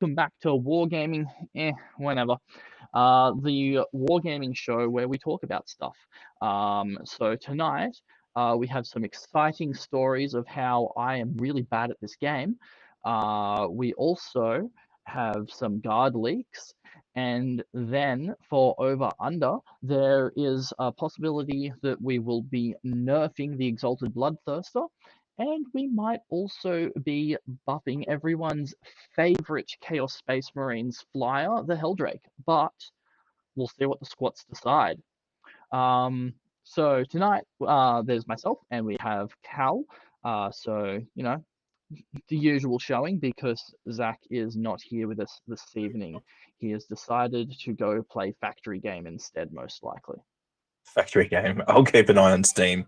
welcome back to Wargaming Whenever, the Wargaming show where we talk about stuff. So tonight, we have some exciting stories of how I am really bad at this game. We also have some guard leaks, and then for over under, there is a possibility that we will be nerfing the Exalted Bloodthirster. And we might also be buffing everyone's favorite Chaos Space Marines flyer, the Helldrake. But we'll see what the squats decide. So tonight, there's myself, and we have Cal. So the usual showing because Zach is not here with us this evening. He has decided to go play Factory Game instead, most likely. Factory Game. I'll keep an eye on Steam.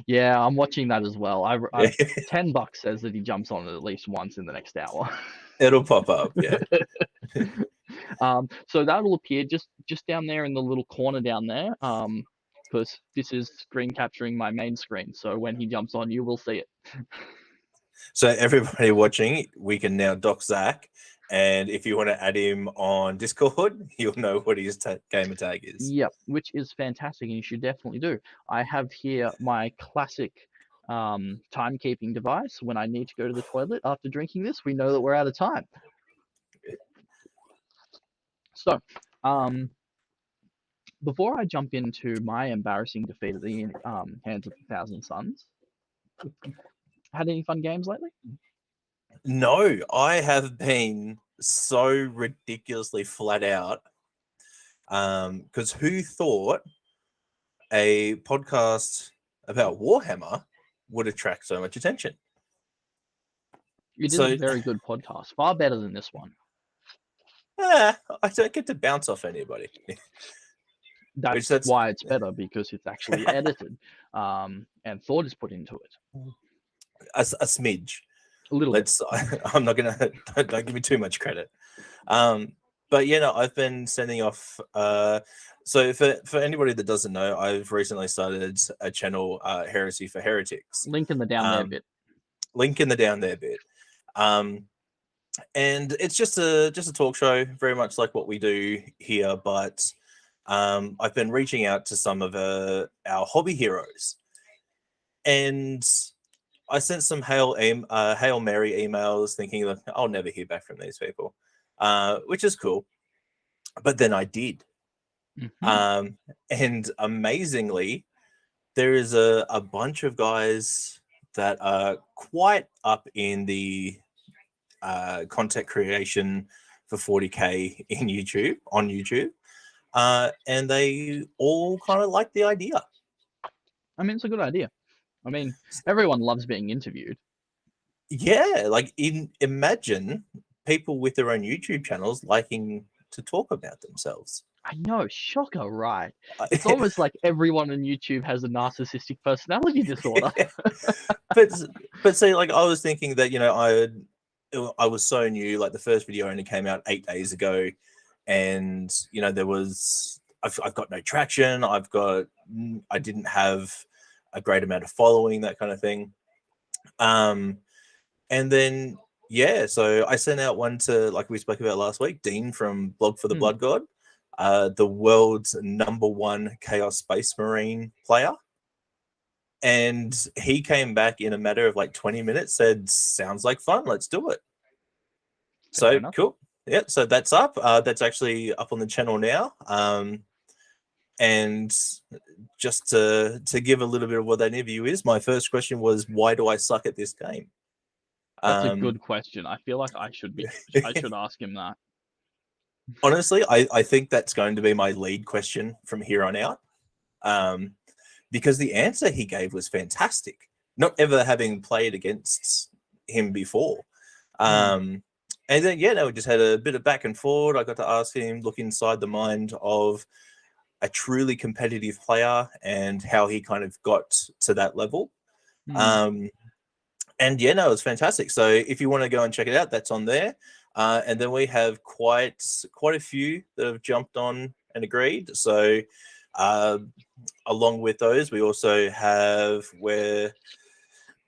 Yeah, I'm watching that as well. $10 says that he jumps on it at least once in the next hour. It'll pop up, yeah. So that'll appear just down there in the little corner down there. Because this is screen capturing my main screen. So when he jumps on, you will see it. So everybody watching, we can now dock Zach, and if you want to add him on Discord, you'll know what his gamer tag is. Yep, which is fantastic, and you should definitely do. I have here my classic timekeeping device. When I need to go to the toilet after drinking this, we know that we're out of time. So, before I jump into my embarrassing defeat at the hands of 1,000 Suns, had any fun games lately? No, I have been so ridiculously flat out. Because who thought a podcast about Warhammer would attract so much attention? You did a very good podcast, far better than this one. I don't get to bounce off anybody. That's why it's better, because it's actually edited, and thought is put into it. A smidge. A little bit. I'm not gonna don't give me too much credit. But I've been sending off. So for anybody that doesn't know, I've recently started a channel, Heresy for Heretics. Link in the down there bit. Link in the down there bit. And it's just a talk show, very much like what we do here. But I've been reaching out to some of our hobby heroes, and I sent some Hail Mary emails thinking that I'll never hear back from these people, which is cool. But then I did. Mm-hmm. And amazingly, there is a bunch of guys that are quite up in the content creation for 40K on YouTube. And they all kind of like the idea. I mean, it's a good idea. I mean, everyone loves being interviewed. Yeah, like imagine people with their own YouTube channels liking to talk about themselves. I know, shocker, right? It's almost like everyone on YouTube has a narcissistic personality disorder. but see, like I was thinking that I was so new. Like the first video only came out 8 days ago, and I've got no traction. I didn't have a great amount of following, that kind of thing. And then so I sent out one to, like we spoke about last week, Dean from Blog for the Blood God, the world's #1 Chaos Space Marine player. And he came back in a matter of like 20 minutes, said, sounds like fun, let's do it. So cool. Yeah, so that's up. That's actually up on the channel now. And just to give a little bit of what that interview is, my first question was, why do I suck at this game? That's a good question. I feel like I should ask him that. Honestly, I think that's going to be my lead question from here on out. Because the answer he gave was fantastic. Not ever having played against him before. And then, we just had a bit of back and forth. I got to ask him, look inside the mind of a truly competitive player and how he kind of got to that level. And it was fantastic. So if you want to go and check it out, that's on there. And then we have quite a few that have jumped on and agreed. So along with those, we also we're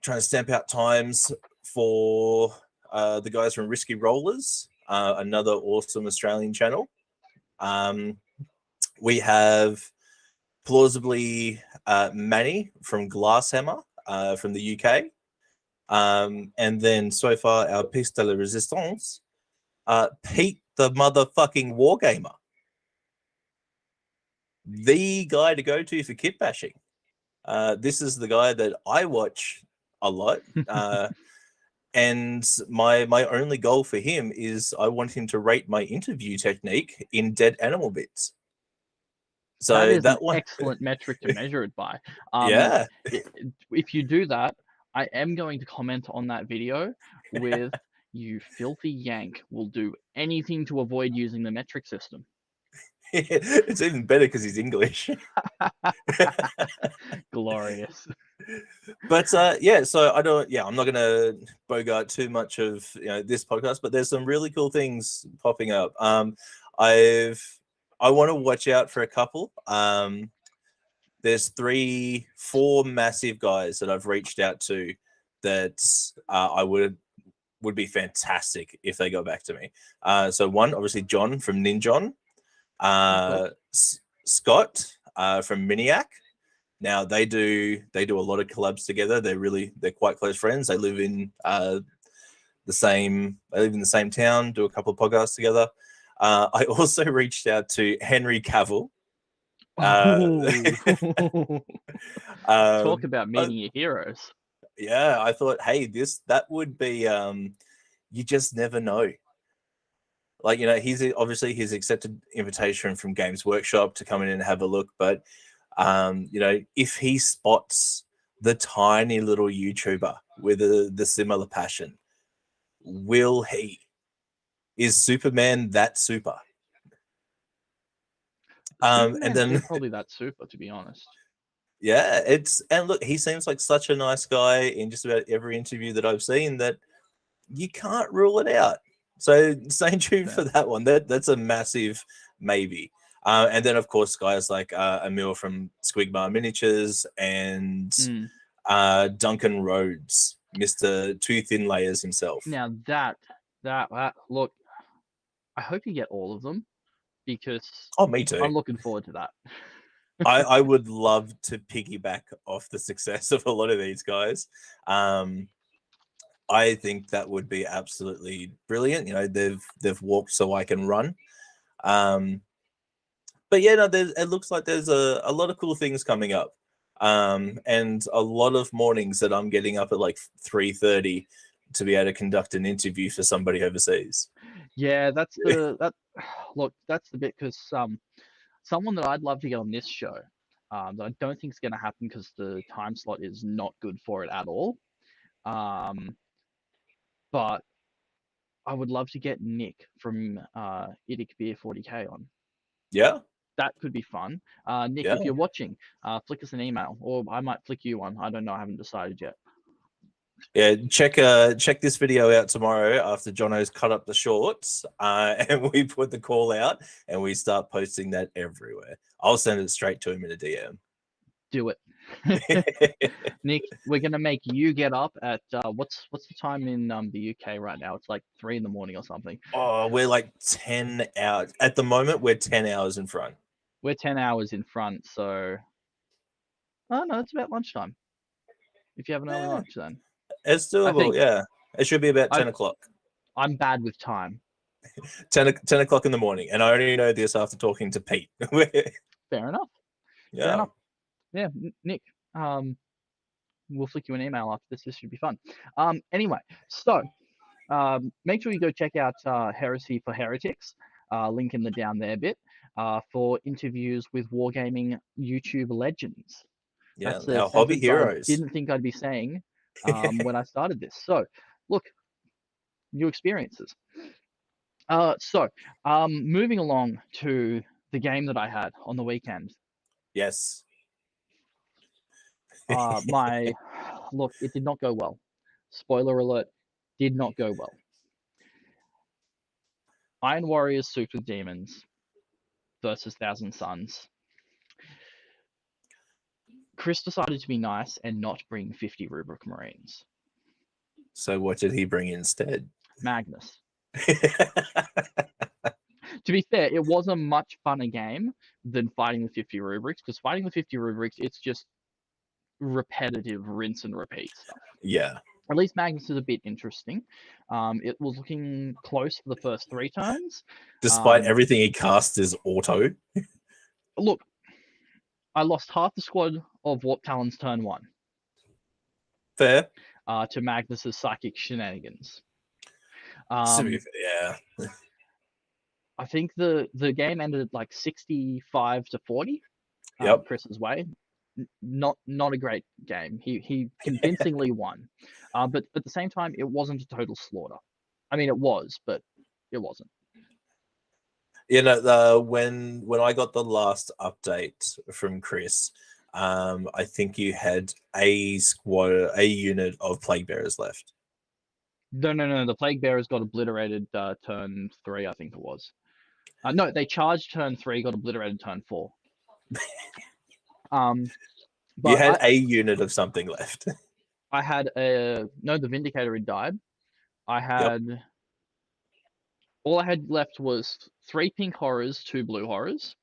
trying to stamp out times for the guys from Risky Rollers. another awesome Australian channel. We have plausibly Manny from Glasshammer from the UK. And then so far, our piece de la resistance, Pete the motherfucking Wargamer. The guy to go to for kit bashing. This is the guy that I watch a lot. And my only goal for him is I want him to rate my interview technique in dead animal bits. So that is that an one, excellent metric to measure it by. yeah. If you do that, I am going to comment on that video with "You filthy yank will do anything to avoid using the metric system." It's even better because he's English. Glorious. But yeah, so I'm not gonna bogart too much of this podcast, but there's some really cool things popping up. I want to watch out for a couple. There's 4 massive guys that I've reached out to that I would be fantastic if they go back to me. So one, obviously John from Ninjon, Scott from Miniac. Now they do a lot of collabs together. They're quite close friends. They live in the same town, do a couple of podcasts together. I also reached out to Henry Cavill. Talk about meeting your heroes. Yeah, I thought, hey, that would be you just never know. Like, he's accepted invitation from Games Workshop to come in and have a look, but if he spots the tiny little YouTuber with the similar passion, will he? Is Superman that super? Superman and then is probably that super, to be honest. Yeah, and look, he seems like such a nice guy in just about every interview that I've seen that you can't rule it out. So stay tuned for that one. That's a massive maybe. And then of course guys like Emil from Squigmar Miniatures and Duncan Rhodes, Mr. Two Thin Layers himself. Now that look, I hope you get all of them because me too. I'm looking forward to that. I would love to piggyback off the success of a lot of these guys. I think that would be absolutely brilliant. They've walked so I can run. But yeah, no, it looks like there's a lot of cool things coming up. And a lot of mornings that I'm getting up at like 3:30 to be able to conduct an interview for somebody overseas. Yeah, that's the bit because someone that I'd love to get on this show, that I don't think is going to happen because the time slot is not good for it at all. But I would love to get Nick from Idic Beer 40K on. Yeah. That could be fun. Nick, if you're watching, flick us an email, or I might flick you one. I don't know. I haven't decided yet. Yeah, check this video out tomorrow after Jono's cut up the shorts, and we put the call out and we start posting that everywhere. I'll send it straight to him in a DM. Do it. Nick, we're gonna make you get up at what's the time in the UK right now? It's like 3 a.m. or something. Oh, we're like 10 hours at the moment. We're 10 hours in front. We're 10 hours in front, so no, it's about lunchtime. If you have an early lunch, then it's doable. Yeah, it should be about 10 o'clock. I'm bad with time. 10 o'clock in the morning, and I only know this after talking to Pete. Fair enough. Yeah. Fair enough. Yeah, Nick. We'll flick you an email after this. This should be fun. Anyway, so make sure you go check out Heresy for Heretics. Link in the down there bit for interviews with Wargaming YouTube legends. Yeah, that's our hobby heroes. I didn't think I'd be saying when I started this. So, look, new experiences. So, moving along to the game that I had on the weekend. Yes. Look, it did not go well. Spoiler alert, did not go well. Iron Warriors Souped with Demons versus Thousand Suns. Chris decided to be nice and not bring 50 Rubric Marines. So what did he bring instead? Magnus. To be fair, it was a much funner game than fighting with 50 rubrics, because fighting with 50 rubrics, it's just repetitive rinse and repeat stuff. Yeah. At least Magnus is a bit interesting. It was looking close for the first 3 turns. Despite everything he casts is auto. Look, I lost half the squad of Warp Talons turn 1 Fair. to Magnus's psychic shenanigans. Yeah. I think the game ended like 65 to 40. Yep. Chris's way. Not a great game. He convincingly won, but at the same time, it wasn't a total slaughter. I mean, it was, but it wasn't. You know, when I got the last update from Chris, I think you had a unit of Plague Bearers left. No. The Plague Bearers got obliterated turn 3, I think it was. No, they charged turn 3, got obliterated turn 4. But you had a unit of something left. I had the Vindicator had died. I had all I had left was 3 pink horrors, 2 blue horrors,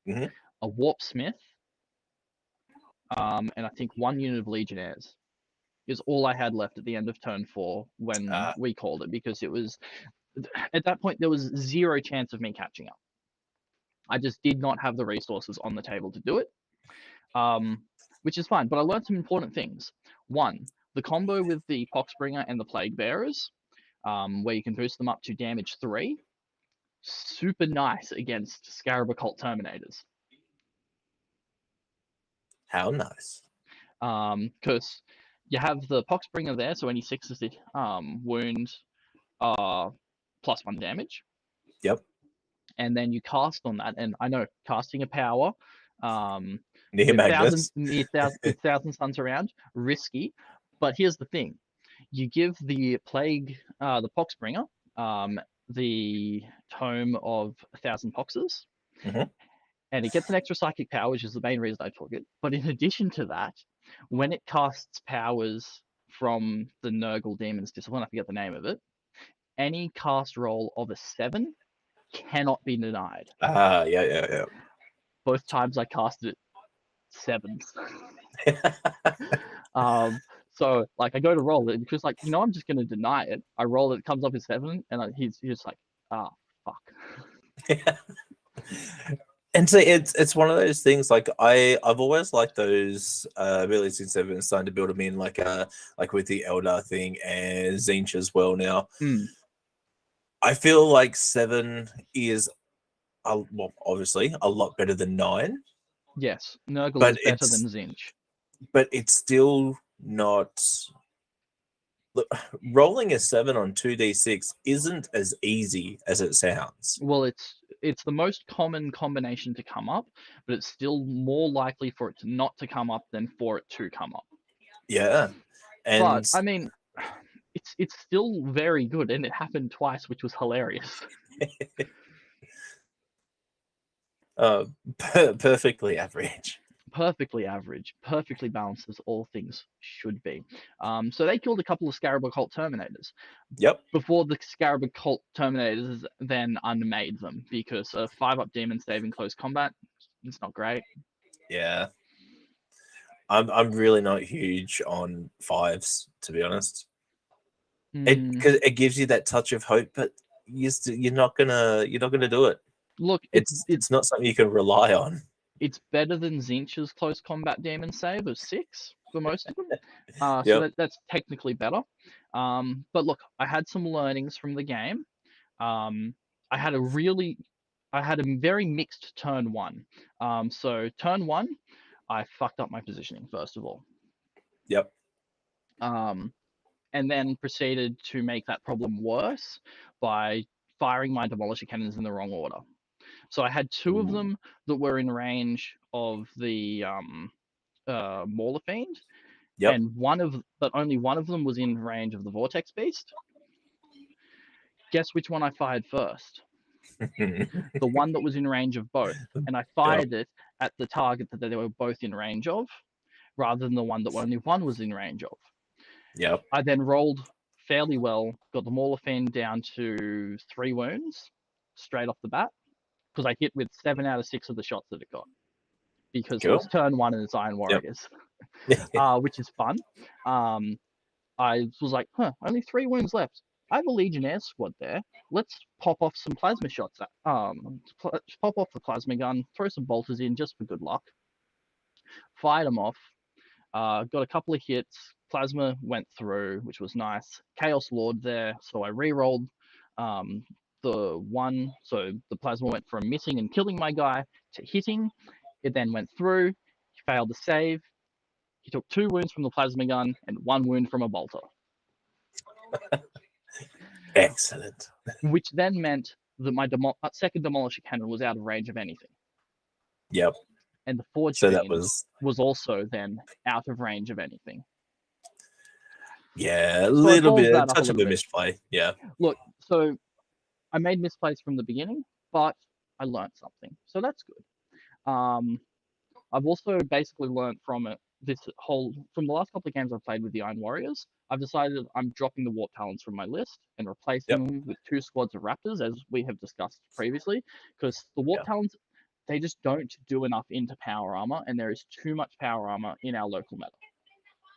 a Warp Smith, and I think 1 unit of Legionnaires is all I had left at the end of turn 4 when we called it, because it was at that point there was 0 chance of me catching up. I just did not have the resources on the table to do it, which is fine. But I learned some important things. 1, the combo with the Poxbringer and the Plague Bearers, where you can boost them up to damage 3, super nice against Scarab Occult Terminators. How nice. Because you have the Poxbringer there, so any 6s that wound +1 damage. Yep. And then you cast on that, and I know casting a power near Magnus, thousand suns around, risky. But here's the thing: you give the plague, the Poxbringer, the tome of 1,000 Poxes, and it gets an extra psychic power, which is the main reason I took it. But in addition to that, when it casts powers from the Nurgle Demon's Discipline, I forget the name of it, any cast roll of a 7 cannot be denied. Yeah. Both times I casted it 7s. So like I go to roll it, and Chris like, I'm just gonna deny it. I roll it, comes up as 7, and he's just like, fuck. And so it's one of those things. Like I've always liked those abilities in 7, starting to build them in, like with the Eldar thing and Zinch as well now. I feel like 7 is obviously a lot better than 9. Yes, Nurgle is better than Zinch. But it's still not. Look, rolling a 7 on 2d6 isn't as easy as it sounds. Well, it's the most common combination to come up, but it's still more likely for it not to come up than for it to come up. Yeah, but I mean, it's still very good, and it happened twice, which was hilarious. Perfectly average. Perfectly average, perfectly balanced, as all things should be. So they killed a couple of Scarab Occult Terminators. Yep. Before the Scarab Occult Terminators then unmade them, because a 5-up demon save in close combat, it's not great. Yeah. I'm really not huge on 5s, to be honest. Because it gives you that touch of hope, but you're not gonna do it. Look, it's not something you can rely on. It's better than Zinch's close combat demon save of 6 for most of them. Yep. So that's technically better. But look, I had some learnings from the game. I had a very mixed turn 1. So turn 1, I fucked up my positioning, first of all. Yep. And then proceeded to make that problem worse by firing my Demolisher Cannons in the wrong order. So I had 2 of them that were in range of the Mauler Fiend, and only one of them was in range of the Vortex Beast. Guess which one I fired first? The one that was in range of both, and I fired it at the target that they were both in range of, rather than the one that only one was in range of. Yep. I then rolled fairly well. Got the Morphine down to 3 wounds straight off the bat because I hit with 7 out of 6 of the shots that it got because it was Cool. turn 1 and it's Iron Yep. Warriors, which is fun. I was like, only 3 wounds left. I have a Legionnaire squad there. Let's pop off some plasma shots. Pop off the plasma gun, throw some bolters in just for good luck. Fired them off. Got a couple of hits. Plasma went through, which was nice. Chaos Lord there, so I re-rolled the one. So the plasma went from missing and killing my guy to hitting. It then went through. He failed to save. He took 2 wounds from the plasma gun and 1 wound from a bolter. Excellent. Which then meant that my second demolisher cannon was out of range of anything. Yep. And the forge So beam that was also then out of range of anything. Yeah, a So little bit, that touch of a misplay. Yeah. Look, so I made misplays from the beginning, but I learned something, so that's good. I've also basically learned from it from the last couple of games I've played with the Iron Warriors. I've decided I'm dropping the Warp Talons from my list and replacing them with 2 squads of Raptors, as we have discussed previously, because the Warp Talons, they just don't do enough into power armor, and there is too much power armor in our local meta.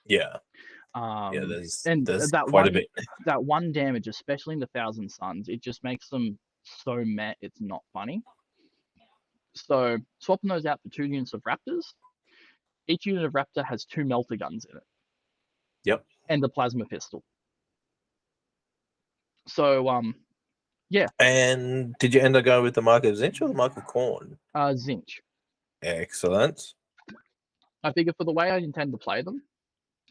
Yeah. There's quite a bit. That 1 damage, especially in the Thousand Suns, it just makes them so meh, it's not funny. So swapping those out for 2 units of Raptors. Each unit of Raptor has 2 melter guns in it. Yep. And the plasma pistol. So yeah. And did you end up going with the Mark of Zinch or the Mark of Corn? Zinch. Excellent. I figure for the way I intend to play them,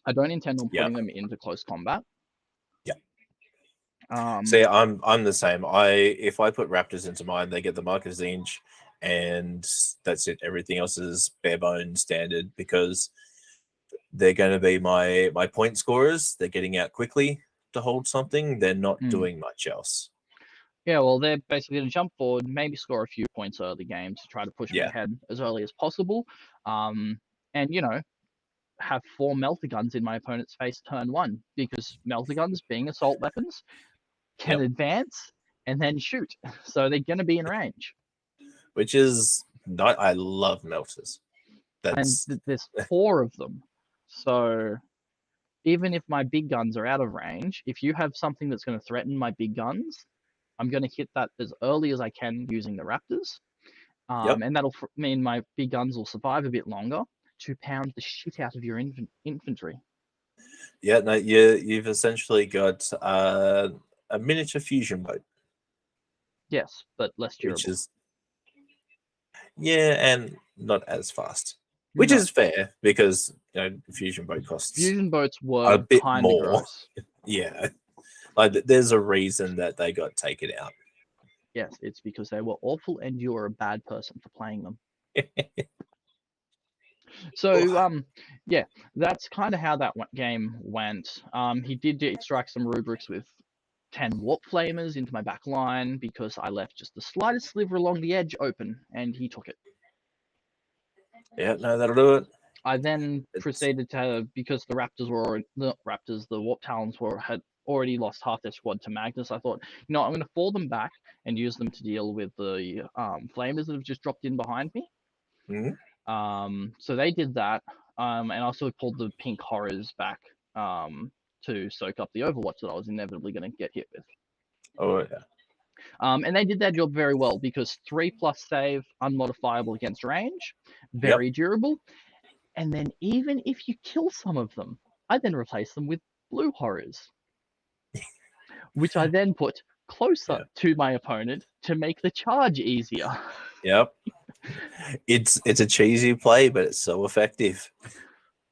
I don't intend on putting them into close combat. Yeah. See, I'm the same. If I put Raptors into mine, they get the Mark of Zinch, and that's it. Everything else is bare bones standard because they're going to be my point scorers. They're getting out quickly to hold something. They're not doing much else. Yeah, well, they're basically going to jump forward, maybe score a few points early game to try to push me ahead as early as possible. And, have 4 melter guns in my opponent's face turn 1, because melter guns, being assault weapons, can advance and then shoot. So they're going to be in range. Which is not, I love melters. And there's 4 of them. So even if my big guns are out of range, if you have something that's going to threaten my big guns, I'm going to hit that as early as I can using the Raptors. And that'll mean my big guns will survive a bit longer to pound the shit out of your infantry. Yeah, no, you've essentially got a miniature fusion boat. Yes, but less durable. Which is, and not as fast. Which is fair because fusion boat costs. Fusion boats were a bit more. Gross. Yeah, like there's a reason that they got taken out. Yes, it's because they were awful, and you were a bad person for playing them. So that's kind of how that game went. He did extract some rubrics with 10 warp flamers into my back line because I left just the slightest sliver along the edge open, and he took it. Yeah, no, that'll do it. I then proceeded to, because the Raptors were the Warp Talons had already lost half their squad to Magnus. I thought, I'm going to fall them back and use them to deal with the flamers that have just dropped in behind me. Mm-hmm. So they did that, and I also pulled the pink horrors back to soak up the Overwatch that I was inevitably going to get hit with. Oh yeah. And they did their job very well because 3+ save, unmodifiable against range, very durable. And then even if you kill some of them, I then replace them with blue horrors, which I then put closer to my opponent to make the charge easier. Yep. It's a cheesy play, but it's so effective.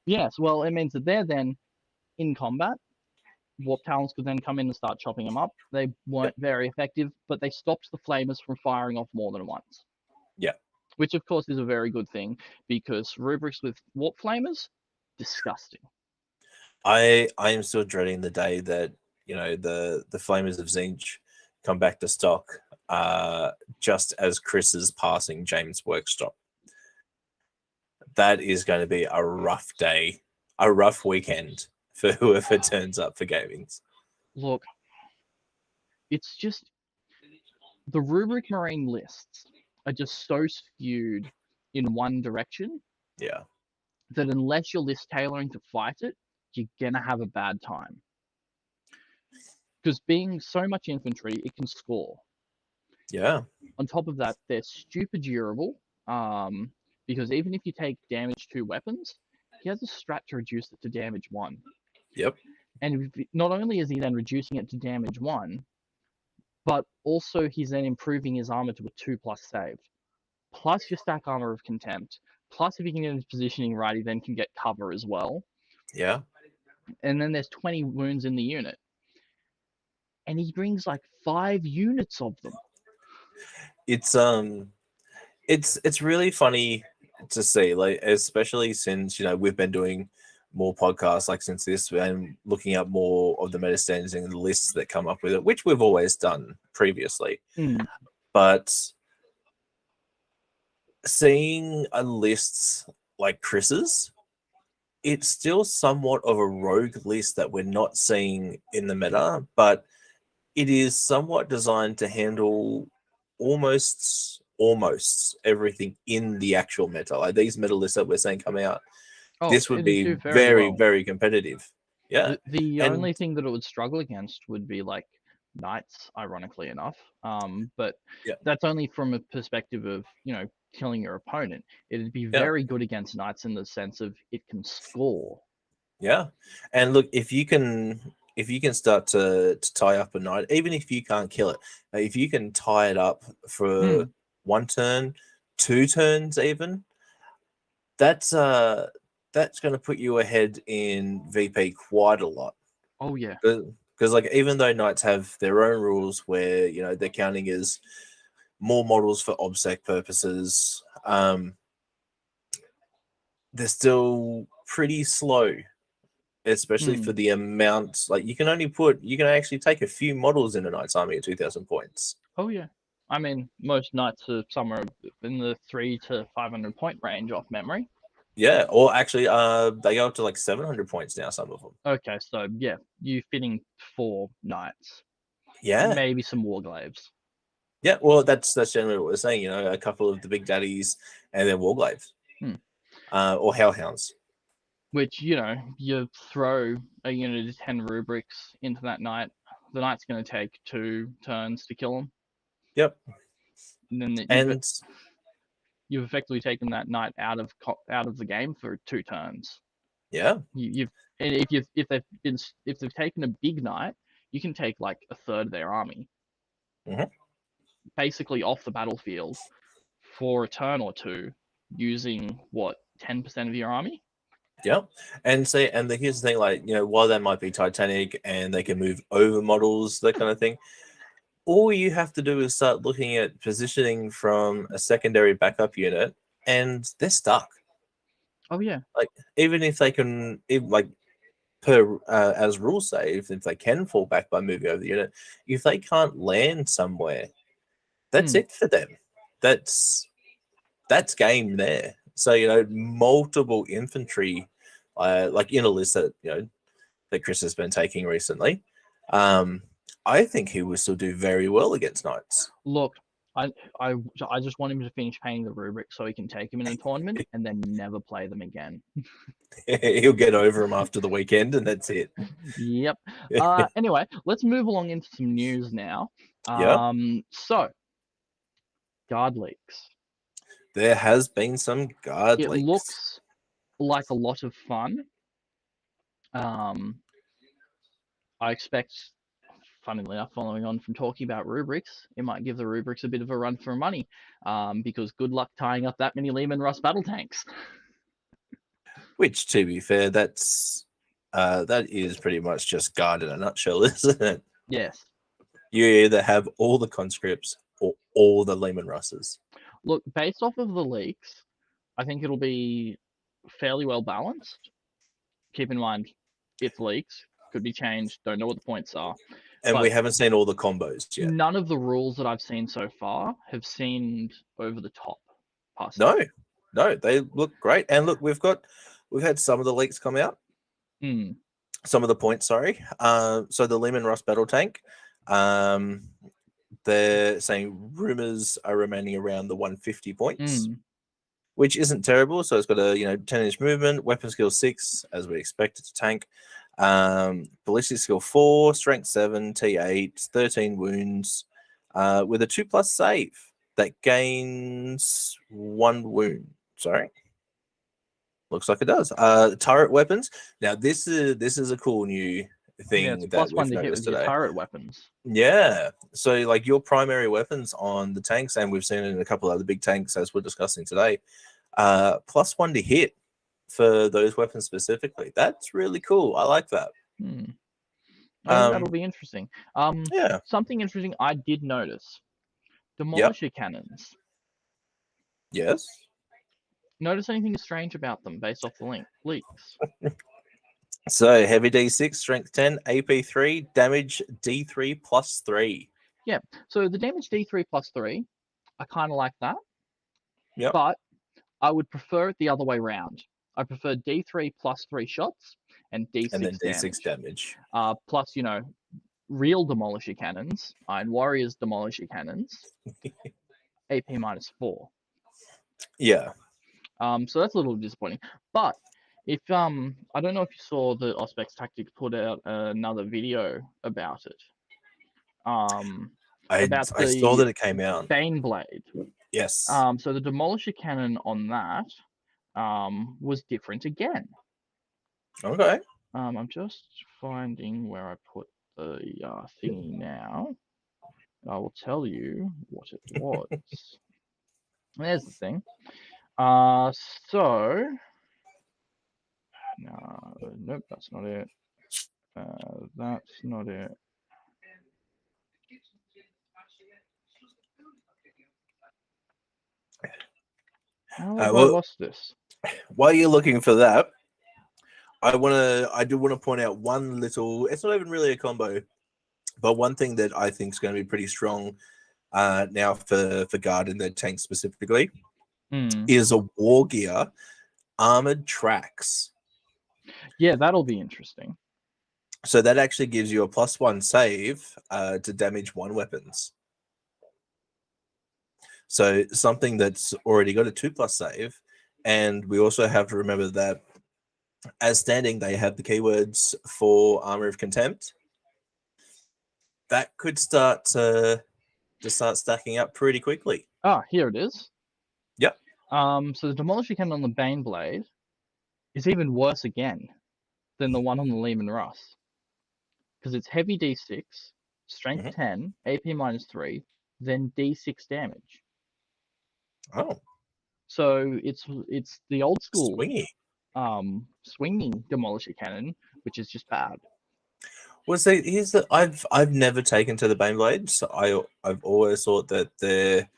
Yes, well, it means that they're then in combat. Warp Talons could then come in and start chopping them up. They weren't very effective, but they stopped the flamers from firing off more than once. Yeah. Which, of course, is a very good thing, because rubrics with warp flamers, disgusting. I am still dreading the day that, the flamers of Zinch come back to stock just as Chris is passing James' workshop. That is going to be a rough day, a rough weekend for whoever turns up for gamings. Look, it's just the rubric marine lists are just so skewed in one direction Yeah. that unless you're list tailoring to fight it, you're gonna have a bad time. Because being so much infantry, it can score. Yeah. On top of that, they're stupid durable. Because even if you take damage 2 weapons, he has a strat to reduce it to damage 1. Yep. And not only is he then reducing it to damage 1, but also he's then improving his armor to a 2+ save. Plus your stack armor of contempt. Plus if he can get his positioning right, he then can get cover as well. Yeah. And then there's 20 wounds in the unit. And he brings like 5 units of them. It's really funny to see, like, especially since we've been doing more podcasts like since this and looking up more of the meta standards and the lists that come up with it, which we've always done previously. But seeing a list like Chris's, it's still somewhat of a rogue list that we're not seeing in the meta, but it is somewhat designed to handle almost everything in the actual meta. Like these meta lists that we're seeing come out, this would it'd be do very very, well. very competitive. Yeah. The And only thing that it would struggle against would be like knights, ironically enough. But yeah, that's only from a perspective of, killing your opponent. It'd be yeah, very good against knights in the sense of it can score. yeah. And look, if you can start to tie up a knight, even if you can't kill it, if you can tie it up for 1 turn, 2 turns even, that's going to put you ahead in VP quite a lot. Oh yeah. Because like even though knights have their own rules where they're counting as more models for obsec purposes, they're still pretty slow, especially for the amount. Like you can actually take a few models in a knight's army at 2,000 points. Oh yeah. I mean, most knights are somewhere in the 300 to 500 point range off memory. Yeah, or actually, they go up to like 700 points now. Some of them. Okay, so yeah, you fitting 4 knights. Yeah, maybe some warglaves. Yeah, well, that's generally what we're saying. A couple of the big daddies and then warglaves, or hellhounds. Which you throw a unit of 10 rubrics into that knight. The knight's going to take 2 turns to kill him. Yep. And then you've effectively taken that knight out of the game for 2 turns. Yeah. If they've taken a big knight, you can take like a third of their army, basically off the battlefield for a turn or 2, using 10% of your army. Yeah, and here's the thing, like while they might be Titanic and they can move over models, that kind of thing, all you have to do is start looking at positioning from a secondary backup unit, and they're stuck. Oh yeah. Like even if they can, per as rule say, if they can fall back by moving over the unit, if they can't land somewhere, that's it for them. That's game there. So multiple infantry, like in a list that that Chris has been taking recently, I think he will still do very well against knights. Look, I just want him to finish paying the rubric so he can take him in a tournament and then never play them again. He'll get over them after the weekend, and that's it. Yep. Anyway, let's move along into some news now. So, guard leaks. There has been some guard leaks. It looks like a lot of fun. I expect, funnily enough, following on from talking about rubrics, it might give the rubrics a bit of a run for money, because good luck tying up that many Leman Russ battle tanks. Which, to be fair, that is pretty much just guard in a nutshell, isn't it? Yes. You either have all the conscripts or all the Leman Russes. Look, based off of the leaks, I think it'll be fairly well balanced. Keep in mind, it's leaks, could be changed, don't know what the points are. And we haven't seen all the combos yet. None of the rules that I've seen so far have seemed over the top. No, they look great. And look, we've had some of the leaks come out. some of the points. Sorry. So the Lehman Russ battle tank. They're saying rumors are remaining around the 150 points, which isn't terrible. So it's got a 10-inch movement, weapon skill 6, as we expect it's a tank. Ballistic skill 4, strength 7, T8, 13 wounds, with a 2+ save that gains 1 wound. Sorry. Looks like it does. Turret weapons. Now this is a cool new thing it's that +1 we've to hit noticed with your today. turret weapons. Yeah. So like your primary weapons on the tanks, and we've seen it in a couple of other big tanks as we're discussing today, +1 to hit for those weapons specifically. That's really cool. I like that. I think that'll be interesting. Yeah. Something interesting I did notice. Demolisher cannons. Yes. Notice anything strange about them based off the leaks? So heavy D6, strength 10, AP 3, damage D3 +3. Yeah. So the damage D3 +3, I kind of like that. Yep. But I would prefer it the other way around. I prefer D3 +3 shots and D6 and then damage. D6 damage. Plus, real Demolisher cannons, Iron Warriors Demolisher cannons, AP -4. Yeah. So that's a little disappointing. But if I don't know if you saw the Auspex Tactics put out another video about it. I saw that it came out. Baneblade. Yes. So the Demolisher cannon on that was different again. Okay. I'm just finding where I put the thingy now. I will tell you what it was. There's the thing. So no, nope, that's not it. That's not it. How have I lost this? While you're looking for that, I do want to point out one little. It's not even really a combo, but one thing that I think is going to be pretty strong now for Guard in their tank specifically is a War Gear armored tracks. Yeah, that'll be interesting. So that actually gives you a +1 save to damage 1 weapons. So something that's already got a 2+ save, and we also have to remember that as standing, they have the keywords for Armor of Contempt. That could start to start stacking up pretty quickly. Ah, here it is. Yep. So the Demolisher cannon on the Baneblade is even worse again than the one on the Lehman Russ. Because it's heavy D6, strength 10, AP -3, then D6 damage. Oh. So it's the old school swingy. Swinging Demolisher cannon, which is just bad. Well, see, I've never taken to the Baneblades. So I've always thought that they're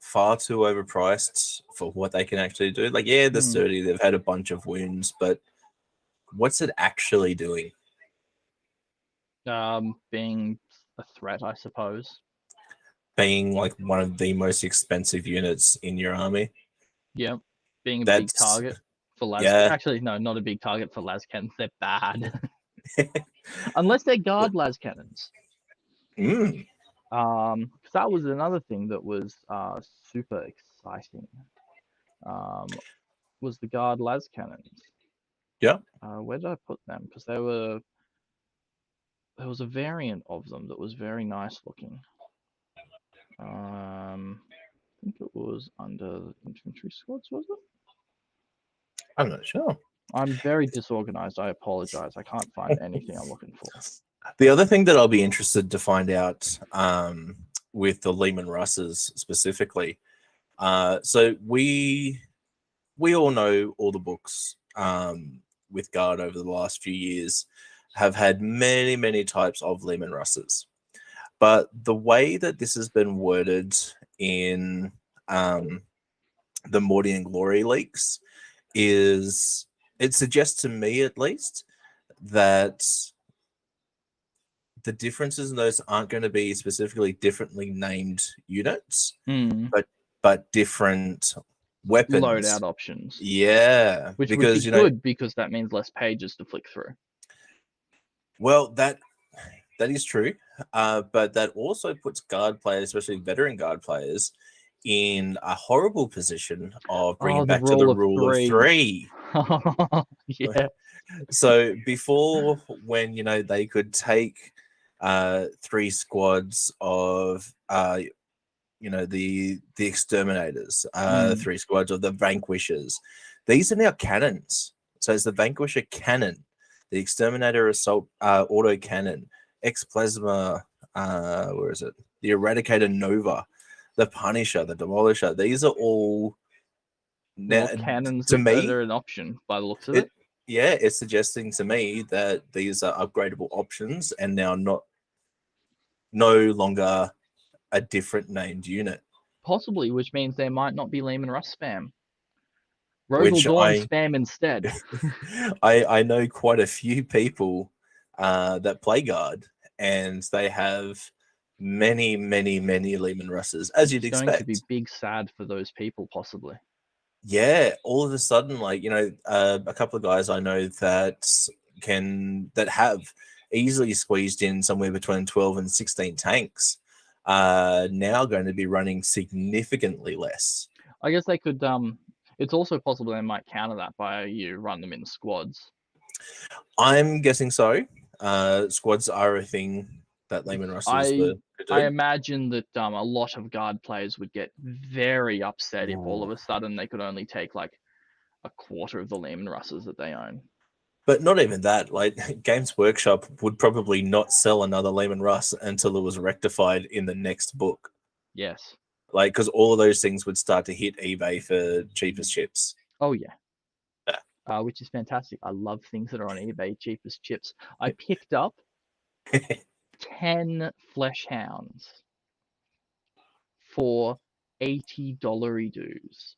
far too overpriced for what they can actually do. Like, yeah, they're sturdy. They've had a bunch of wounds, but what's it actually doing? Being a threat, I suppose. Being like one of the most expensive units in your army. Yep. Being a big target for las. Yeah. Actually, no, not a big target for las cannons. They're bad. Unless they're guard las cannons. Because that was another thing that was super exciting. Was the guard las cannons. Yeah. Where did I put them? Because there was a variant of them that was very nice looking. I think it was under infantry squads, was it? I'm not sure. I'm very disorganized. I apologize. I can't find anything I'm looking for. The other thing that I'll be interested to find out with the Lehman Russes specifically, so we all know all the books with Guard over the last few years have had many, many types of Lehman Russes. But the way that this has been worded in the Morty and Glory leaks is, it suggests to me at least that the differences in those aren't going to be specifically differently named units, but different weapons. Loadout options. Yeah. Which would be good because that means less pages to flick through. Well, that is true, but that also puts guard players, especially veteran guard players, in a horrible position of bringing the back to the rule of rule of three. 3. Yeah. So before, when they could take 3 squads of the exterminators, 3 squads of the vanquishers. These are now cannons. So it's the vanquisher cannon, the exterminator assault auto cannon, X plasma, where is it? The eradicator nova, the punisher, the demolisher. These are all now, More cannons to that me, are an option by the looks of it. yeah, it's suggesting to me that these are upgradable options and now no longer a different named unit. Possibly, which means there might not be Lehman Russ spam. Rosal Which Dawn spam instead. I know quite a few people that play guard, and they have many Lehman Russes, as you'd It's expect. going to be big sad for those people, possibly. Yeah, all of a sudden, like a couple of guys I know that have easily squeezed in somewhere between 12 and 16 tanks, now going to be running significantly less. I guess they could. It's also possible they might counter that by you run them in squads. I'm guessing so. Squads are a thing that Lehman Russes could do. I imagine that a lot of guard players would get very upset if all of a sudden they could only take like a quarter of the Lehman Russes that they own. But not even that. Like Games Workshop would probably not sell another Lehman Russ until it was rectified in the next book. Yes. Like, because all of those things would start to hit eBay for cheapest chips. Oh yeah. Which is fantastic. I love things that are on eBay cheapest chips. I picked up 10 flesh hounds for $80 dues.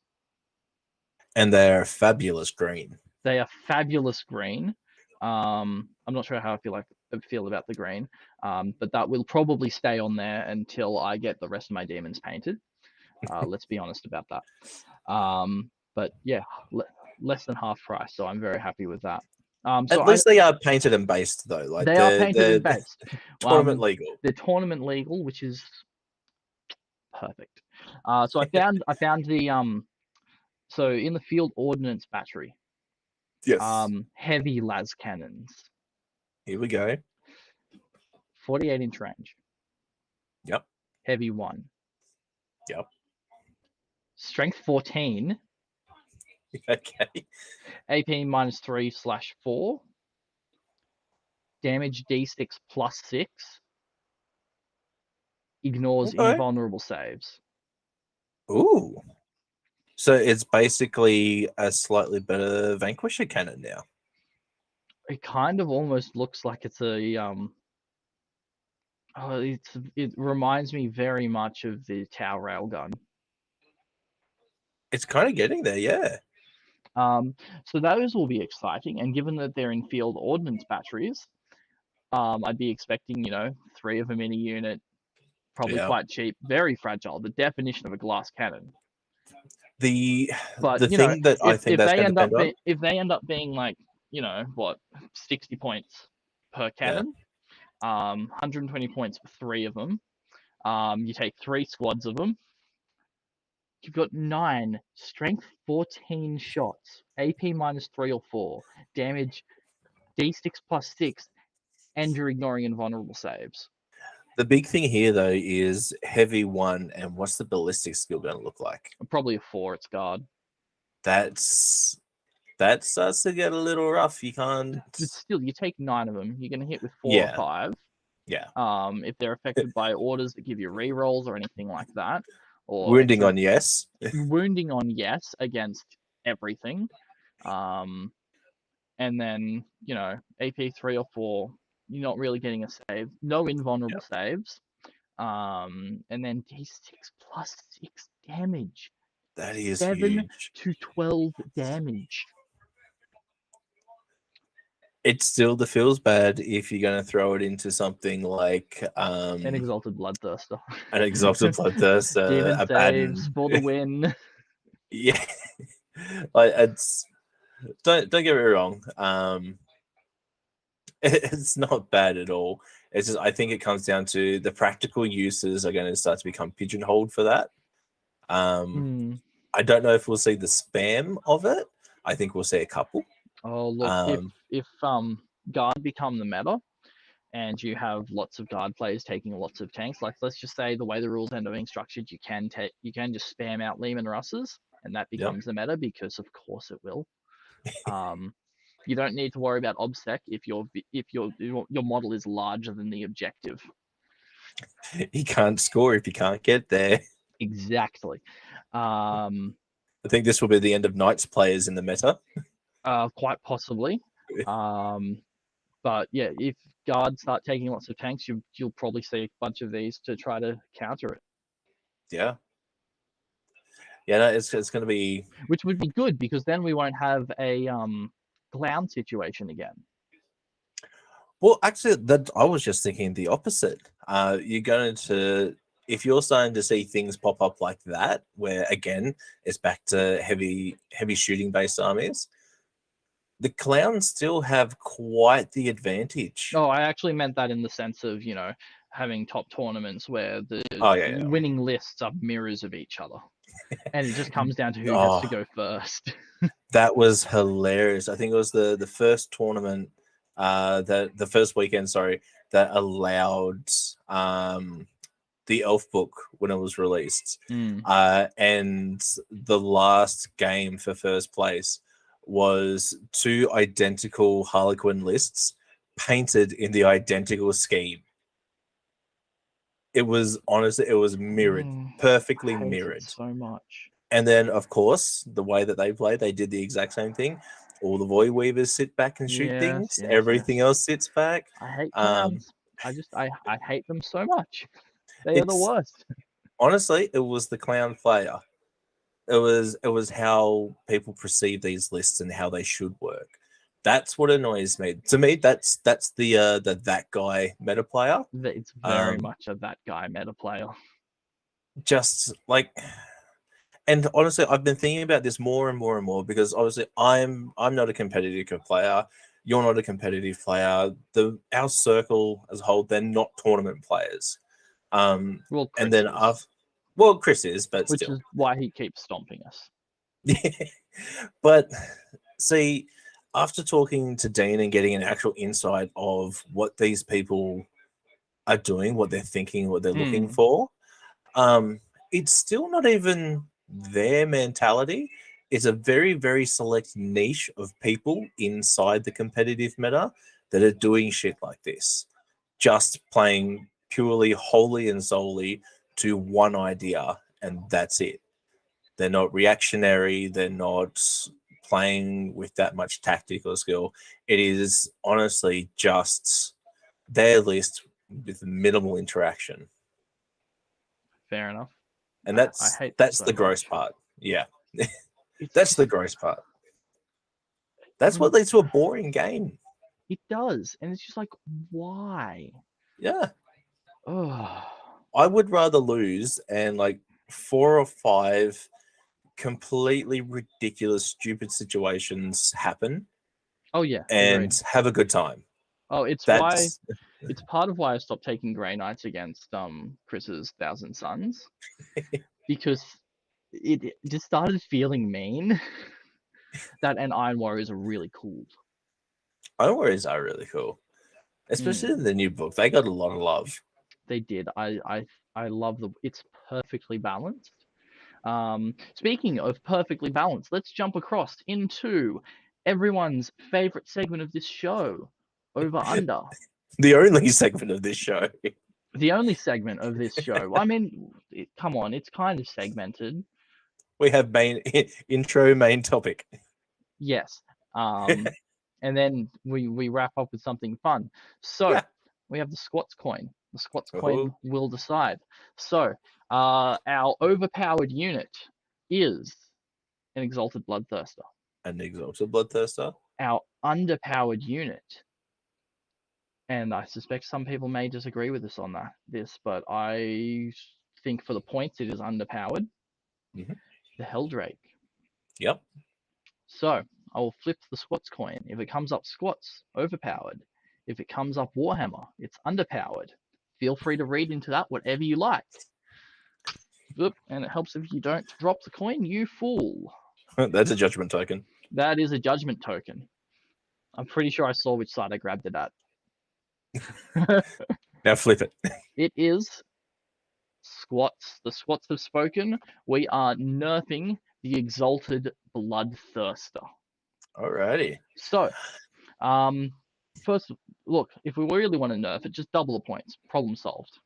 And they're fabulous green. They are fabulous green. I'm not sure how I feel about the green, but that will probably stay on there until I get the rest of my demons painted. Let's be honest about that. But yeah, less than half price, so I'm very happy with that. At least they are painted and based, though. Like they are painted and based. Tournament legal. They're tournament legal, which is perfect. So I found the so in the field ordnance battery. Yes. Heavy las cannons. Here we go. 48-inch range. Yep. Heavy 1. Yep. Strength 14. Okay. AP -3/4. Damage D6 +6. Ignores invulnerable saves. Ooh. So it's basically a slightly better Vanquisher cannon now. It kind of almost looks like it's a it reminds me very much of the Tau railgun. It's kind of getting there, yeah. So those will be exciting, and given that they're in field ordnance batteries, I'd be expecting 3 of them in a unit, probably quite cheap, very fragile. The definition of a glass cannon. The thing that I think that's going to depend on, if they end up being like 60 points per cannon, 120 points for 3 of them. You take 3 squads of them. You've got 9 strength, 14 shots, AP -3 or 4, damage D6 +6, and you're ignoring invulnerable saves. The big thing here, though, is heavy 1, and what's the ballistic skill going to look like? Probably a 4. It's guard. That starts to get a little rough. You can't. But still, you take 9 of them. You're going to hit with 4 or 5. Yeah. If they're affected by orders that give you rerolls or anything like that, or wounding on yes. Wounding on yes against everything, and then AP 3 or 4. You're not really getting a save. No invulnerable saves. And then D6 +6 damage. That is 7 huge. to 12 damage. It still feels bad if you're going to throw it into something like an Exalted Bloodthirster. An Exalted Bloodthirster. Demon a saves for the win. Yeah. Like it's don't get me wrong. It's not bad at all. It's just I think it comes down to the practical uses are going to start to become pigeonholed for that. I don't know if we'll see the spam of it. I think we'll see a couple. Oh look, if guard become the meta, and you have lots of guard players taking lots of tanks, like let's just say the way the rules end up being structured, you can just spam out Lehman Russes, and that Yep. becomes the meta because of course it will. You don't need to worry about obsec if your model is larger than the objective. You can't score if you can't get there. Exactly. I think this will be the end of Knights players in the meta. Quite possibly. But yeah, if guards start taking lots of tanks, you'll probably see a bunch of these to try to counter it. Yeah. Yeah, no, it's going to be, which would be good because then we won't have a clown situation again. Well, actually, that I was just thinking the opposite. You're going to, if you're starting to see things pop up like that, where again it's back to heavy shooting based armies, the clowns still have quite the advantage. Oh, I actually meant that in the sense of, having top tournaments where the yeah. winning lists are mirrors of each other. And it just comes down to who gets to go first. That was hilarious. I think it was the first tournament, the first weekend, sorry, that allowed the Elf book when it was released. And the last game for first place was two identical Harlequin lists painted in the identical scheme. It was honestly, it was mirrored, perfectly I hate mirrored. it so much. And then, of course, the way that they play, they did the exact same thing. All the Void Weavers sit back and shoot things. Everything else sits back. I hate clowns. I hate them so much. They are the worst. Honestly, it was the clown player. It was how people perceive these lists and how they should work. That's what annoys me. To me, that's the that guy meta player. It's very much a that guy meta player. Just like, and honestly, I've been thinking about this more and more and more because obviously I'm not a competitive player. You're not a competitive player. Our circle as a whole, they're not tournament players. Well, Chris and then Chris is, but which still. is why he keeps stomping us. But see, after talking to Dean and getting an actual insight of what these people are doing, what they're thinking, what they're looking for, it's still not even their mentality. It's a very, very select niche of people inside the competitive meta that are doing shit like this, just playing purely, wholly and solely to one idea, and that's it. They're not reactionary. They're not playing with that much tactical skill. It is honestly just their list with minimal interaction. Fair enough. And that's the gross part. Yeah. That's the gross part. That's what leads to a boring game. It does. And it's just like, why? Yeah. Oh. I would rather lose and like 4 or 5 completely ridiculous, stupid situations happen. Oh yeah. And agreed. have a good time. Oh, it's part of why I stopped taking Grey Knights against Chris's Thousand Suns. Because it just started feeling mean. That and Iron Warriors are really cool. Iron Warriors are really cool. Especially in the new book. They got a lot of love. They did. I love it's perfectly balanced. Speaking of perfectly balanced, let's jump across into everyone's favorite segment of this show, Over Under. The only segment of this show. The only segment of this show. I mean, come on, it's kind of segmented. We have main intro, main topic. Yes. And then we wrap up with something fun. So we have the Squats coin. The Squats coin will decide. So our overpowered unit is an Exalted Bloodthirster. An Exalted Bloodthirster. Our underpowered unit, and I suspect some people may disagree with us on this, but I think for the points it is underpowered. The Helldrake. Yep. So I will flip the Squats coin. If it comes up Squats, overpowered. if it comes up Warhammer, it's underpowered. Feel free to read into that whatever you like. Oop, and it helps if you don't drop the coin, you fool. That's a judgment token. That is a judgment token. I'm pretty sure I saw which side I grabbed it at. Now flip it. It is squats. The squats have spoken. We are nerfing the Exalted Bloodthirster. Alrighty. So, first, look, if we really want to nerf it, just double the points. Problem solved.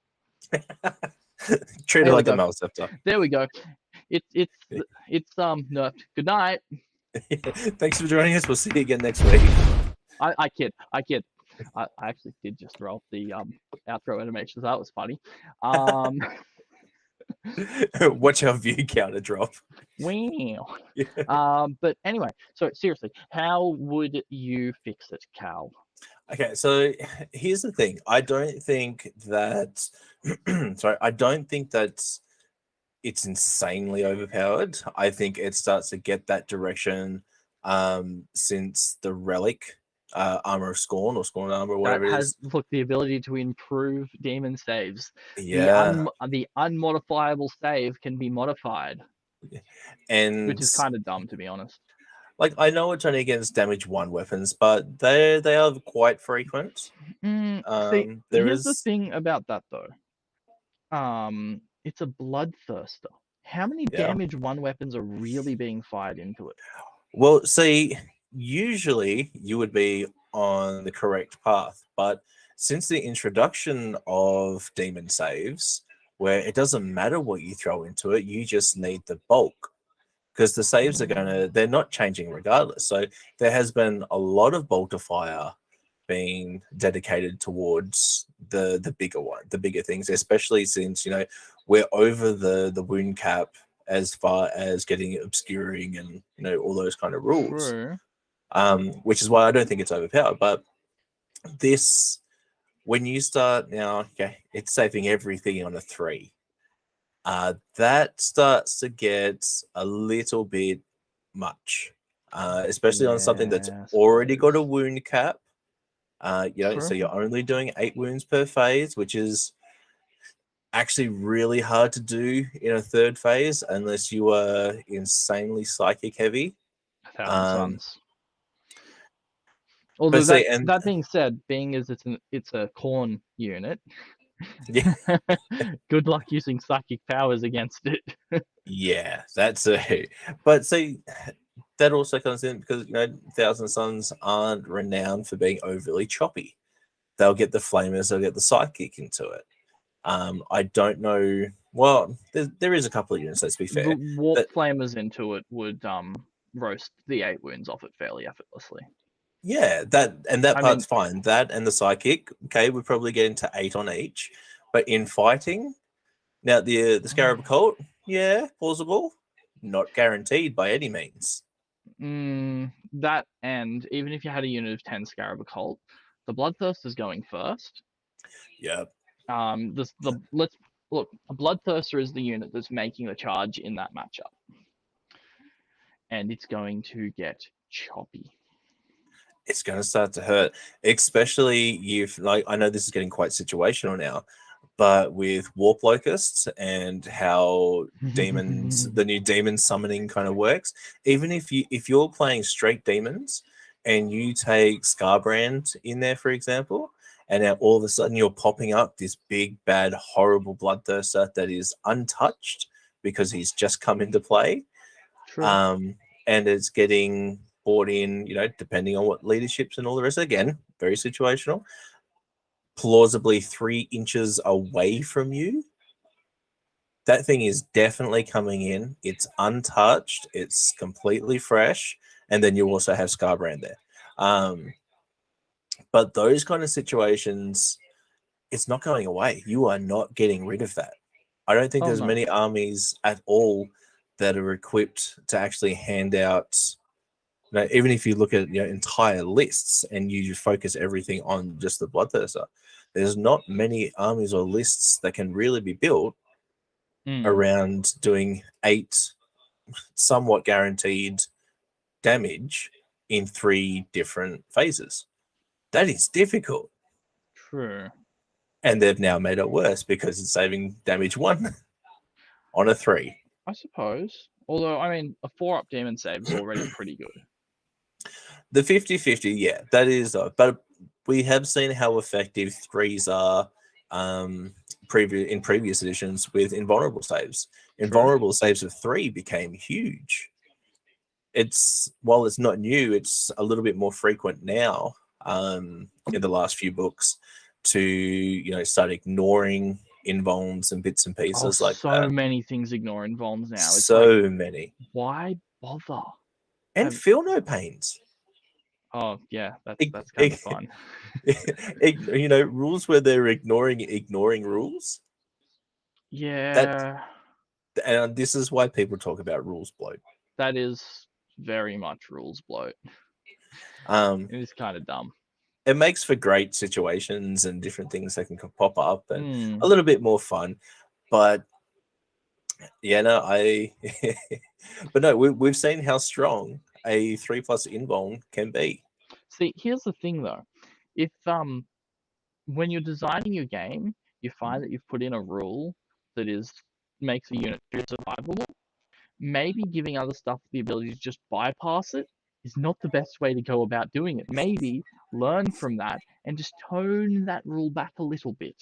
Treat it There we like a go. Malceptor. There we go. It's nerfed. Good night. Thanks for joining us. We'll see you again next week. I kid. I actually did just roll the outro animation, so that was funny. Watch our view counter drop. Wow. Yeah. But anyway, so seriously, how would you fix it, Cal? Okay, so here's the thing. I don't think that I don't think that it's insanely overpowered. I think it starts to get that direction since the relic armor of scorn or scorn armor or whatever That it has is. look the ability to improve demon saves. Yeah. The unmodifiable save can be modified, And which is kind of dumb, to be honest. like, I know it's only against damage 1 weapons, but they are quite frequent. See, There here's the is thing about that though. It's a bloodthirster. How many damage 1 weapons are really being fired into it? Well, see, usually you would be on the correct path, but since the introduction of demon saves, where it doesn't matter what you throw into it, you just need the bulk, because the saves they're not changing regardless. So there has been a lot of bolter fire being dedicated towards the bigger things, especially since we're over the wound cap as far as getting obscuring and all those kind of rules. True. Which is why I don't think it's overpowered. But this, when you start now, okay, it's saving everything on a 3. That starts to get a little bit much, especially on something that's already got a wound cap. So you're only doing 8 wounds per phase, which is actually really hard to do in a 3rd phase unless you are insanely psychic heavy. 1,000 Suns. Although that being said, being as it's a corn unit, yeah. Good luck using psychic powers against it. Yeah, that's it. But see, that also comes in because 1,000 Suns aren't renowned for being overly choppy. They'll get the flamers, they'll get the psychic into it. I don't know. Well, there is a couple of units. Let's be fair. The warp flamers into it would roast the 8 wounds off it fairly effortlessly. Yeah, part's fine. That and the psychic, okay, we're probably getting to 8 on each. But in fighting, now the Scarab Occult, yeah, plausible, not guaranteed by any means. That, and even if you had a unit of 10 Scarab Occult, the Bloodthirst is going first. Yeah. Let's look. A Bloodthirster is the unit that's making the charge in that matchup, and it's going to get choppy. It's going to start to hurt, especially if, like, I know this is getting quite situational now, but with Warp Locusts and how demons, the new demon summoning kind of works, even if you're playing straight demons and you take Scarbrand in there, for example, and now all of a sudden you're popping up this big, bad, horrible Bloodthirster that is untouched because he's just come into play. True. And it's getting brought in, depending on what leaderships and all the rest. Again, very situational. Plausibly 3 inches away from you. That thing is definitely coming in. It's untouched. It's completely fresh. And then you also have Scarbrand there. But those kind of situations, it's not going away. You are not getting rid of that. I don't think there's many armies at all that are equipped to actually hand out. Even if you look at entire lists and you focus everything on just the Bloodthirster, there's not many armies or lists that can really be built around doing 8 somewhat guaranteed damage in 3 different phases. That is difficult. True. And they've now made it worse because it's saving damage 1 on a 3. I suppose. Although, I mean, a 4-up demon save is already pretty good. The 50-50, yeah, that is. But we have seen how effective 3s are in previous editions with invulnerable saves. Invulnerable saves of 3 became huge. While it's not new, it's a little bit more frequent now in the last few books to start ignoring invulns and bits and pieces like so that. many things ignore invulns now. It's so many. Why bother? And feel no pains. Oh yeah, that's kind of fun. Rules where they're ignoring rules. Yeah. And this is why people talk about rules bloat. That is very much rules bloat. It is kind of dumb. It makes for great situations and different things that can pop up and a little bit more fun. But yeah, no, but no, we've seen how strong a 3+ invuln can be. See, here's the thing though. If when you're designing your game, you find that you've put in a rule that makes a unit survivable, maybe giving other stuff the ability to just bypass it is not the best way to go about doing it. Maybe learn from that and just tone that rule back a little bit.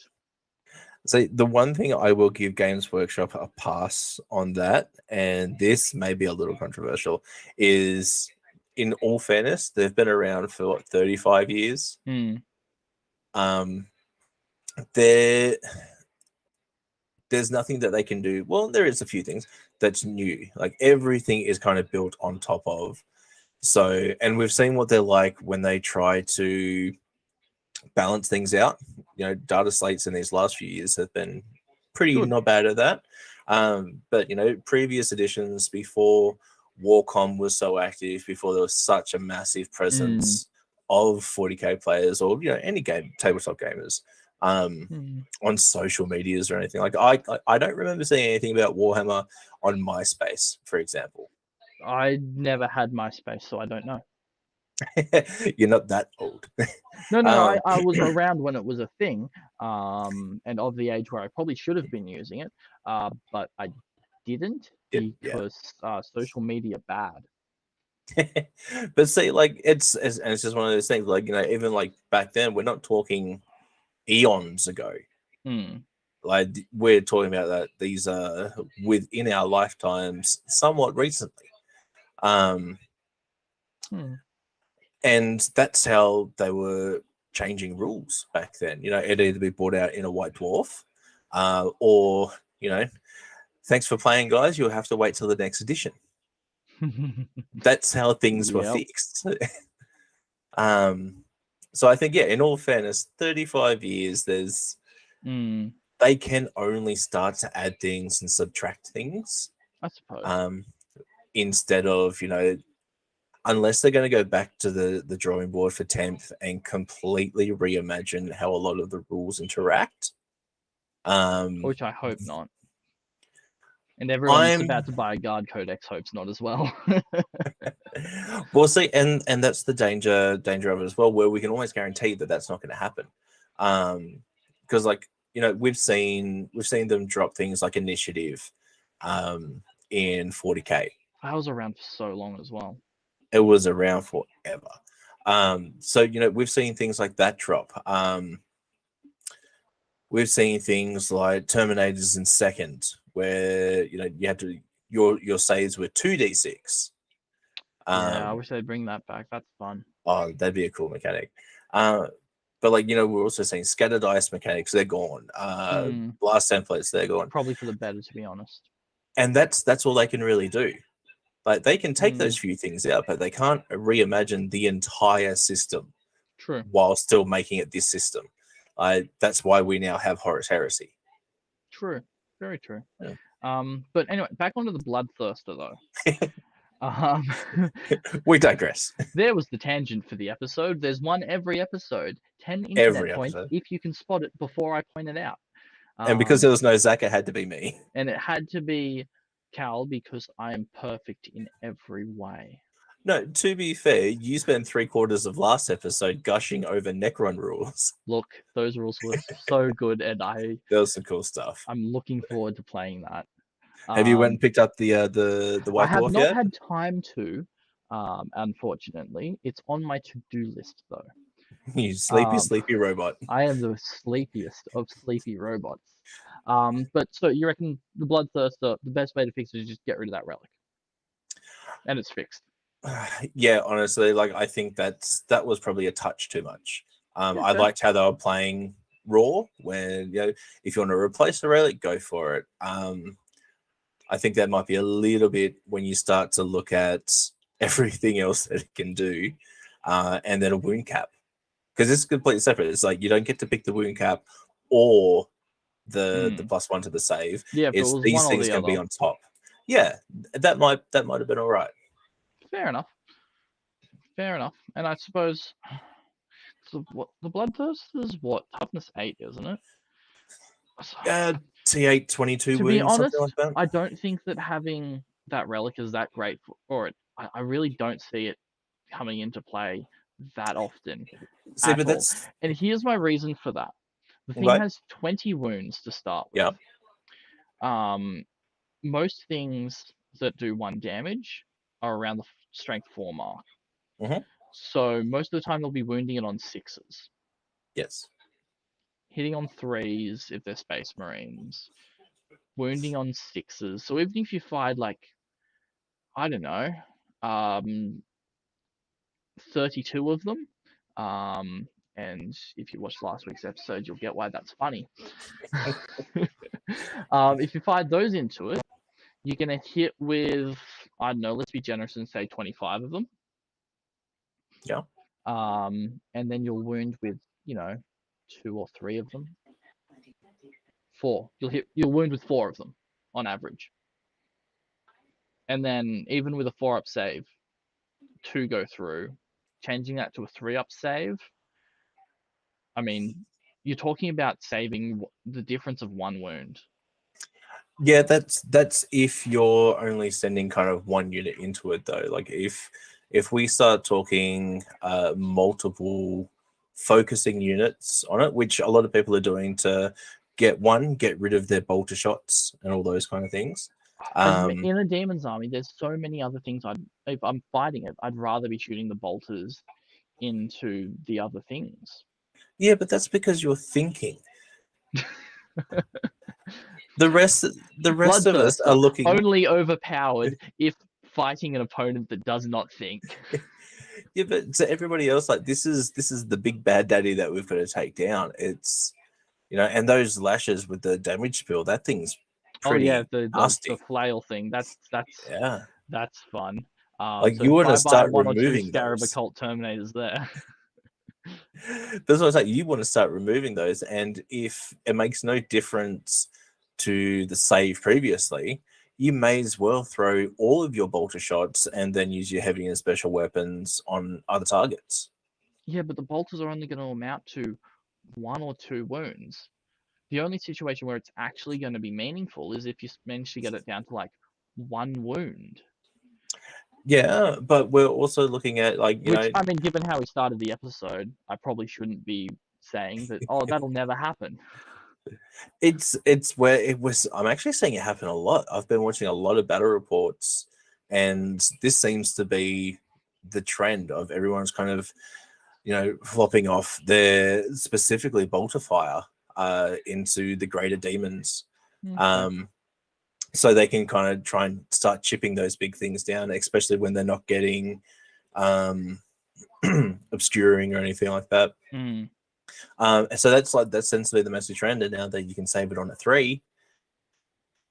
So the one thing I will give Games Workshop a pass on that, and this may be a little controversial, is in all fairness, they've been around for 35 years. There's nothing that they can do. Well, there is a few things that's new. Like everything is kind of built on top of. So, and we've seen what they're like when they try to balance things out. Data slates in these last few years have been pretty not bad at that. But previous editions before Warcom was so active, before there was such a massive presence of 40k players or any tabletop gamers on social medias or anything. Like I don't remember seeing anything about Warhammer on MySpace, for example. I never had MySpace, so I don't know. You're not that old. No, I was around when it was a thing, and of the age where I probably should have been using it, but I didn't because social media bad. But see, like it's just one of those things. Like even like back then, we're not talking eons ago. Like we're talking about that these are within our lifetimes, somewhat recently. And that's how they were changing rules back then. It'd either be brought out in a White Dwarf, or thanks for playing, guys. You'll have to wait till the next edition. That's how things were fixed. So I think, in all fairness, 35 years, there's they can only start to add things and subtract things. I suppose. Instead of, unless they're going to go back to the drawing board for 10th and completely reimagine how a lot of the rules interact. Which I hope not. And everyone that's about to buy a Guard Codex hopes not as well. Well, see, and that's the danger of it as well, where we can almost guarantee that that's not going to happen. Because we've seen them drop things like initiative in 40k. I was around for so long as well. It was around forever. So we've seen things like that drop. We've seen things like Terminators in second, where you had to your saves were 2d6. I wish they'd bring that back. That's fun. Oh, that'd be a cool mechanic. But we're also seeing scatter dice mechanics. They're gone. Blast templates, they're gone. Probably for the better, to be honest. And that's all they can really do. Like they can take those few things out, but they can't reimagine the entire system. True. While still making it this system. That's why we now have Horus Heresy. True. Very true. Yeah. But anyway, back onto the Bloodthirster though. We digress. There was the tangent for the episode. There's one every episode. 10 internet points if you can spot it before I point it out. And because there was no Zach, it had to be me. And it had to be Cal because I am perfect in every way. No, to be fair, you spent 3/4 of last episode gushing over Necron rules. Look, those rules were so good, and There was some cool stuff. I'm looking forward to playing that. Have you went and picked up the I White have Dwarf not yet? had time to, unfortunately. It's on my to-do list though. You sleepy robot. I am the sleepiest of sleepy robots. But so you reckon the Bloodthirster, the best way to fix it is just get rid of that relic, and it's fixed. Yeah, honestly, like I think that was probably a touch too much. I Okay. liked how they were playing Raw, when if you want to replace the relic, go for it. I think that might be a little bit when you start to look at everything else that it can do, and then a wound cap, because it's completely separate. It's like you don't get to pick the wound cap or the +1 to the save. Yeah, if it It's was these one or things the can be other. on top. Yeah, that might have been all right. Fair enough. Fair enough. And I suppose so what the Bloodthirster is what toughness 8, isn't it? T8 22 To be wounds, something like honest, that. I don't think that having that relic is that great for it. I really don't see it coming into play that often See, at but all. that's And here's my reason for that. The thing okay. has 20 wounds to start Yeah. with. Most things that do 1 damage are around the strength 4 mark. Mhm. So most of the time they'll be wounding it on 6s. Yes. Hitting on 3s if they're Space Marines. Wounding on 6s. So even if you fired like, I don't know, 32 of them, and if you watched last week's episode, you'll get why that's funny. If you fired those into it, you're gonna hit with, I don't know, let's be generous and say 25 of them. Yeah. And then you'll wound with, 2 or 3 of them. 4. You'll wound with 4 of them on average. And then even with a 4-up save, 2 go through. Changing that to a 3-up save, I mean, you're talking about saving the difference of 1 wound. Yeah, that's if you're only sending kind of 1 unit into it, though. Like if we start talking multiple focusing units on it, which a lot of people are doing to get rid of their bolter shots and all those kind of things. In a demon's army, there's so many other things. If I'm fighting it, I'd rather be shooting the bolters into the other things. Yeah, but that's because you're thinking. The rest of us are looking. Only overpowered if fighting an opponent that does not think. Yeah, but to everybody else, like this is the big bad daddy that we've got to take down. It's and those lashes with the damage spill, that thing's pretty nasty. The flail thing. That's Yeah, fun. like So you want to bye start 1 or 2 removing Scarab those. Occult Terminators there. That's what I'm saying. You want to start removing those, and if it makes no difference to the save previously, you may as well throw all of your bolter shots and then use your heavy and special weapons on other targets. Yeah, but the bolters are only going to amount to 1 or 2 wounds. The only situation where it's actually going to be meaningful is if you manage to get it down to like 1 wound. Yeah, but we're also looking at I mean, given how we started the episode, I probably shouldn't be saying that. Oh, that'll never happen. It's where it was. I'm actually seeing it happen a lot. I've been watching a lot of battle reports, and this seems to be the trend of everyone's kind of flopping off their specifically bolter fire into the greater demons. Okay. So they can kind of try and start chipping those big things down, especially when they're not getting obscuring or anything like that. So that seems to be the message trend, and now that you can save it on a 3,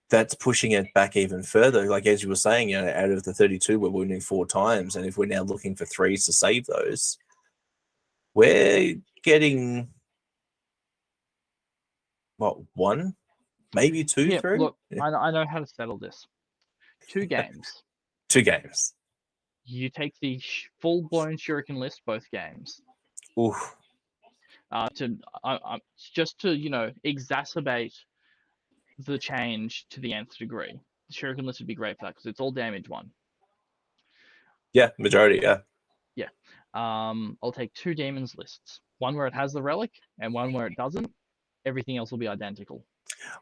that's pushing it back even further. Like as you were saying, out of the 32, we're wounding 4 times, and if we're now looking for 3s to save those, we're getting 1, maybe 2 Yeah, through. look, I know how to settle this. 2 games. 2 games. You take the full-blown Shuriken list both games. Oof. Just to exacerbate the change to the nth degree. The Shuriken list would be great for that because it's all damage 1. Yeah, majority. Yeah. Yeah. I'll take 2 demons lists. One where it has the relic and one where it doesn't. Everything else will be identical.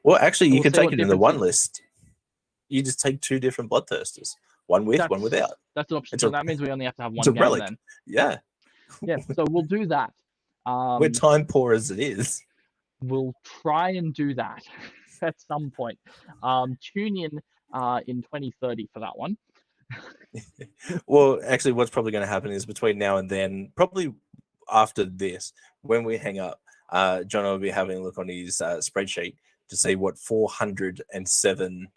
Well, actually, And you we'll can see take what it in the one differences. list. You just take 2 different bloodthirsters, one with, one without. That's an option. It's So a that means we only have to have it's one a game relic. then. Yeah. Yeah. So we'll do that. We're time poor as it is. We'll try and do that at some point. Tune in 2030 for that one. Well, actually, what's probably going to happen is between now and then, probably after this, when we hang up, John will be having a look on his spreadsheet to see what 407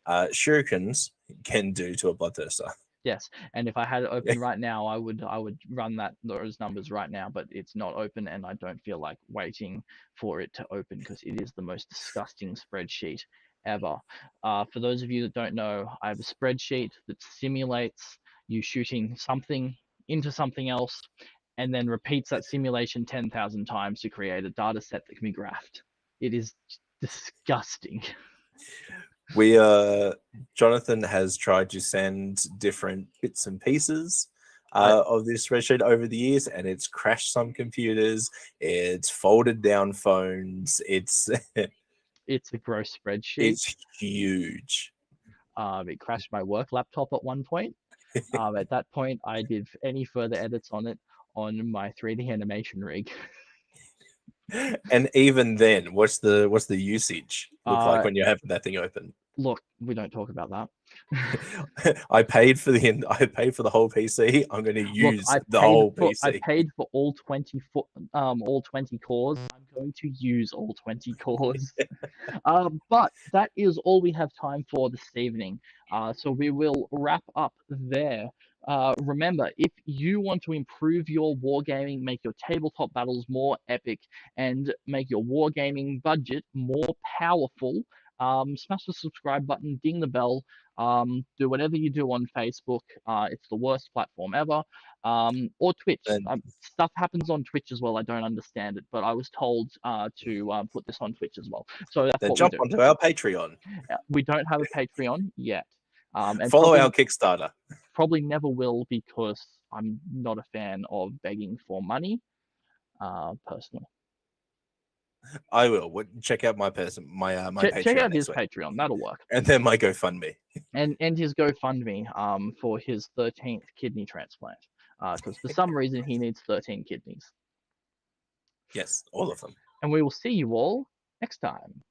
shurikens can do to a bloodthirster. Yes, and if I had it open right now, I would run those numbers right now, but it's not open, and I don't feel like waiting for it to open because it is the most disgusting spreadsheet ever. For those of you that don't know, I have a spreadsheet that simulates you shooting something into something else, and then repeats that simulation 10,000 times to create a data set that can be graphed. It is disgusting. We Jonathan has tried to send different bits and pieces of this spreadsheet over the years, and it's crashed some computers. It's folded down phones. It's It's a gross spreadsheet. it's huge. It crashed my work laptop at one point. At that point, I did any further edits on it on my 3D animation rig. And even then, what's the usage look like Uh, when you're having that thing open? Look, we don't talk about that. I paid for the whole PC. I'm going to use the whole PC. I paid for all 20 cores. I'm going to use all 20 cores. But that is all we have time for this evening. So we will wrap up there. Remember, if you want to improve your wargaming, make your tabletop battles more epic, and make your wargaming budget more powerful, smash the subscribe button, ding the bell, do whatever you do on Facebook. It's the worst platform ever. Or Twitch. Stuff happens on Twitch as well. I don't understand it, but I was told to put this on Twitch as well. So that's what we jump do. onto our Patreon. We don't have a Patreon yet. And follow our Kickstarter. Probably never will because I'm not a fan of begging for money, personally. I will. Check out my Patreon. Check out his Patreon. That'll work. And then my GoFundMe. And his GoFundMe for his 13th kidney transplant. Because for some reason he needs 13 kidneys. Yes, all of them. And we will see you all next time.